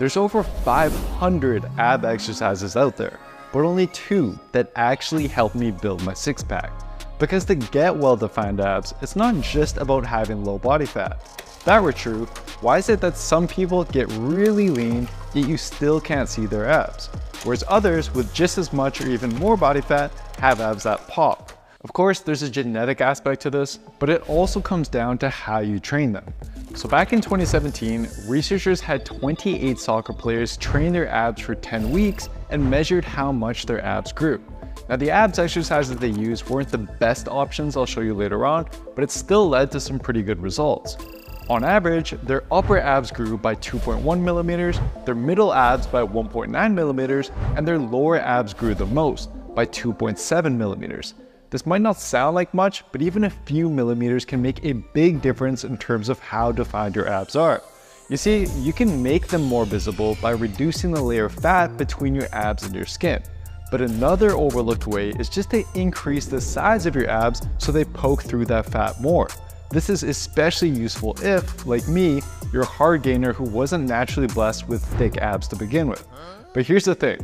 There's over 500 ab exercises out there, but only 2 that actually help me build my six-pack. Because to get well-defined abs, it's not just about having low body fat. If that were true, why is it that some people get really lean, yet you still can't see their abs? Whereas others with just as much or even more body fat have abs that pop. Of course, there's a genetic aspect to this, but it also comes down to how you train them. So back in 2017, researchers had 28 soccer players train their abs for 10 weeks and measured how much their abs grew. Now the abs exercises they used weren't the best options I'll show you later on, but it still led to some pretty good results. On average, their upper abs grew by 2.1 millimeters, their middle abs by 1.9 millimeters, and their lower abs grew the most, by 2.7 millimeters. This might not sound like much, but even a few millimeters can make a big difference in terms of how defined your abs are. You see, you can make them more visible by reducing the layer of fat between your abs and your skin. But another overlooked way is just to increase the size of your abs so they poke through that fat more. This is especially useful if, like me, you're a hard gainer who wasn't naturally blessed with thick abs to begin with. But here's the thing,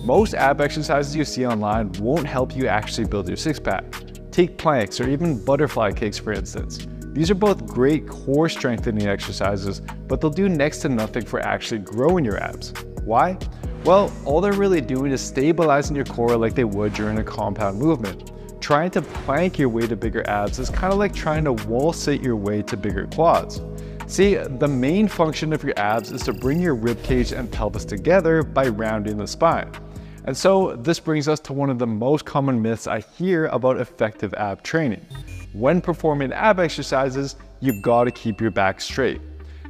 most ab exercises you see online won't help you actually build your six-pack. Take planks or even butterfly kicks for instance. These are both great core strengthening exercises, but they'll do next to nothing for actually growing your abs. Why? Well, all they're really doing is stabilizing your core like they would during a compound movement. Trying to plank your way to bigger abs is kind of like trying to wall sit your way to bigger quads. See, the main function of your abs is to bring your ribcage and pelvis together by rounding the spine. And so this brings us to one of the most common myths I hear about effective ab training. When performing ab exercises, you've got to keep your back straight.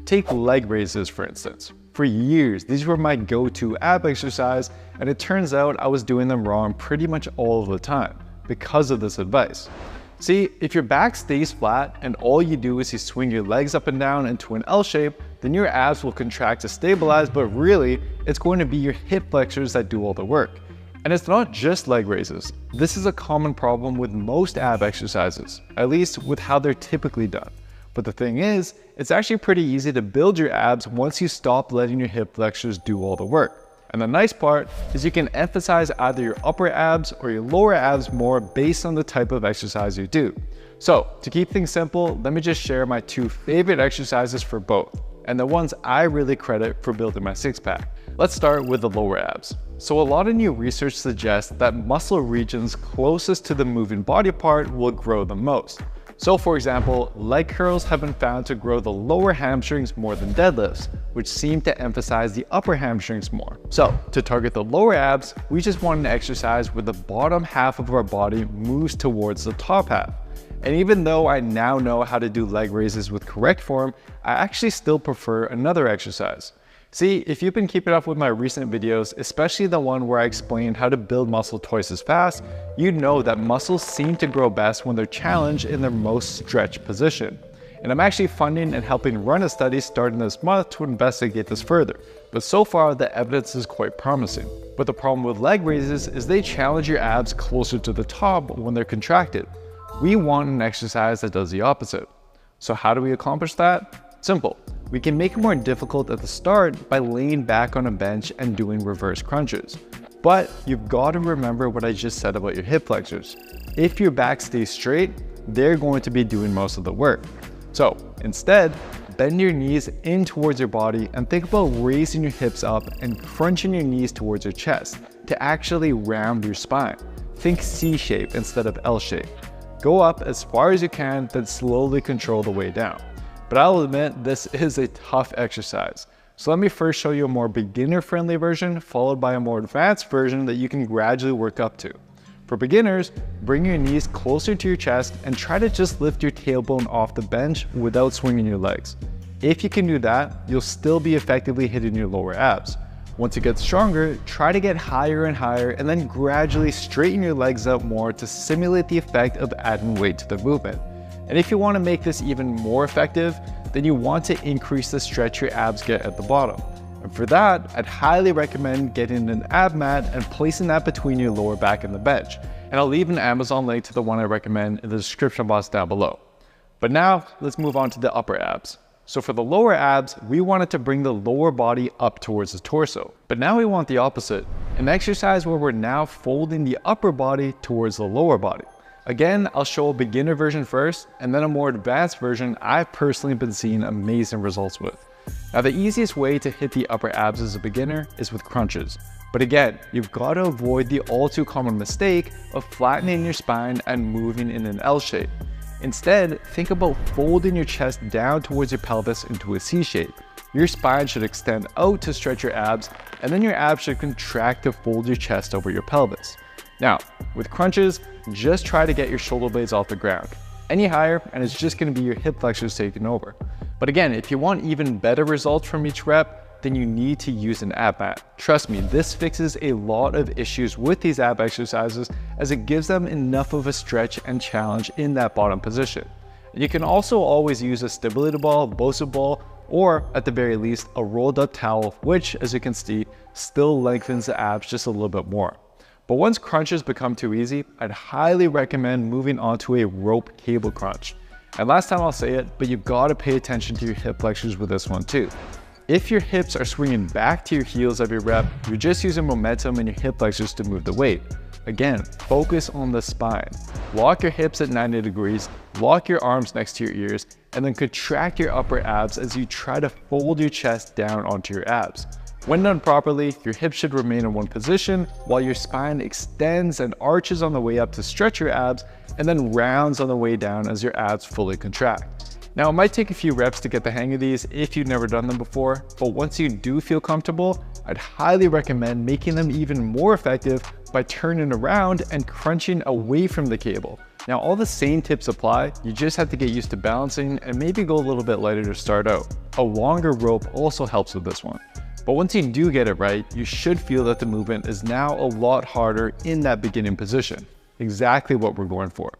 Take leg raises for instance. For years, these were my go-to ab exercise, and it turns out I was doing them wrong pretty much all of the time because of this advice. See, if your back stays flat and all you do is you swing your legs up and down into an L shape, then your abs will contract to stabilize, but really, it's going to be your hip flexors that do all the work. And it's not just leg raises. This is a common problem with most ab exercises, at least with how they're typically done. But the thing is, it's actually pretty easy to build your abs once you stop letting your hip flexors do all the work. And the nice part is you can emphasize either your upper abs or your lower abs more based on the type of exercise you do. So to keep things simple, let me just share my 2 favorite exercises for both, and the ones I really credit for building my six-pack. Let's start with the lower abs. So a lot of new research suggests that muscle regions closest to the moving body part will grow the most. So for example, leg curls have been found to grow the lower hamstrings more than deadlifts, which seem to emphasize the upper hamstrings more. So to target the lower abs, we just want an exercise where the bottom half of our body moves towards the top half. And even though I now know how to do leg raises with correct form, I actually still prefer another exercise. See, if you've been keeping up with my recent videos, especially the one where I explained how to build muscle twice as fast, you know that muscles seem to grow best when they're challenged in their most stretched position. And I'm actually funding and helping run a study starting this month to investigate this further. But so far, the evidence is quite promising. But the problem with leg raises is they challenge your abs closer to the top when they're contracted. We want an exercise that does the opposite. So how do we accomplish that? Simple. We can make it more difficult at the start by laying back on a bench and doing reverse crunches. But you've got to remember what I just said about your hip flexors. If your back stays straight, they're going to be doing most of the work. So instead, bend your knees in towards your body and think about raising your hips up and crunching your knees towards your chest to actually round your spine. Think C shape instead of L shape. Go up as far as you can, then slowly control the way down. But I'll admit, this is a tough exercise. So let me first show you a more beginner-friendly version, followed by a more advanced version that you can gradually work up to. For beginners, bring your knees closer to your chest and try to just lift your tailbone off the bench without swinging your legs. If you can do that, you'll still be effectively hitting your lower abs. Once you get stronger, try to get higher and higher and then gradually straighten your legs out more to simulate the effect of adding weight to the movement. And if you want to make this even more effective, then you want to increase the stretch your abs get at the bottom. And for that, I'd highly recommend getting an ab mat and placing that between your lower back and the bench. And I'll leave an Amazon link to the one I recommend in the description box down below. But now, let's move on to the upper abs. So for the lower abs, we wanted to bring the lower body up towards the torso. But now we want the opposite, an exercise where we're now folding the upper body towards the lower body. Again, I'll show a beginner version first, and then a more advanced version I've personally been seeing amazing results with. Now the easiest way to hit the upper abs as a beginner is with crunches. But again, you've got to avoid the all too common mistake of flattening your spine and moving in an L shape. Instead, think about folding your chest down towards your pelvis into a C shape. Your spine should extend out to stretch your abs, and then your abs should contract to fold your chest over your pelvis. Now, with crunches, just try to get your shoulder blades off the ground. Any higher, and it's just going to be your hip flexors taking over. But again, if you want even better results from each rep, then you need to use an ab mat. Trust me, this fixes a lot of issues with these ab exercises as it gives them enough of a stretch and challenge in that bottom position. You can also always use a stability ball, Bosu ball, or at the very least, a rolled up towel, which, as you can see, still lengthens the abs just a little bit more. But once crunches become too easy, I'd highly recommend moving on to a rope cable crunch. And last time I'll say it, but you've got to pay attention to your hip flexors with this one too. If your hips are swinging back to your heels every rep, you're just using momentum in your hip flexors to move the weight. Again, focus on the spine. Lock your hips at 90 degrees, lock your arms next to your ears, and then contract your upper abs as you try to fold your chest down onto your abs. When done properly, your hips should remain in one position while your spine extends and arches on the way up to stretch your abs and then rounds on the way down as your abs fully contract. Now, it might take a few reps to get the hang of these if you've never done them before, but once you do feel comfortable, I'd highly recommend making them even more effective by turning around and crunching away from the cable. Now, all the same tips apply, you just have to get used to balancing and maybe go a little bit lighter to start out. A longer rope also helps with this one. But once you do get it right, you should feel that the movement is now a lot harder in that beginning position. Exactly what we're going for.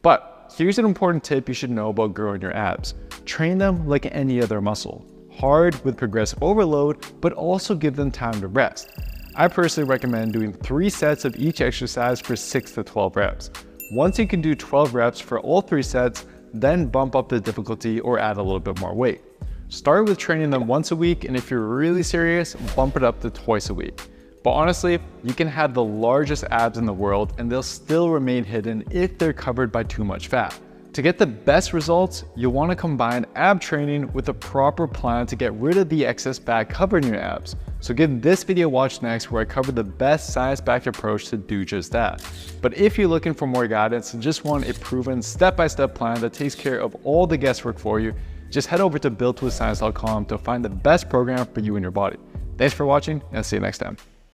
But here's an important tip you should know about growing your abs. Train them like any other muscle. Hard with progressive overload, but also give them time to rest. I personally recommend doing 3 sets of each exercise for 6 to 12 reps. Once you can do 12 reps for all 3 sets, then bump up the difficulty or add a little bit more weight. Start with training them once a week, and if you're really serious, bump it up to twice a week. But honestly, you can have the largest abs in the world and they'll still remain hidden if they're covered by too much fat. To get the best results, you'll want to combine ab training with a proper plan to get rid of the excess fat covering your abs. So give this video a watch next where I cover the best science-backed approach to do just that. But if you're looking for more guidance and just want a proven step-by-step plan that takes care of all the guesswork for you, just head over to builtwithscience.com to find the best program for you and your body. Thanks for watching, and I'll see you next time.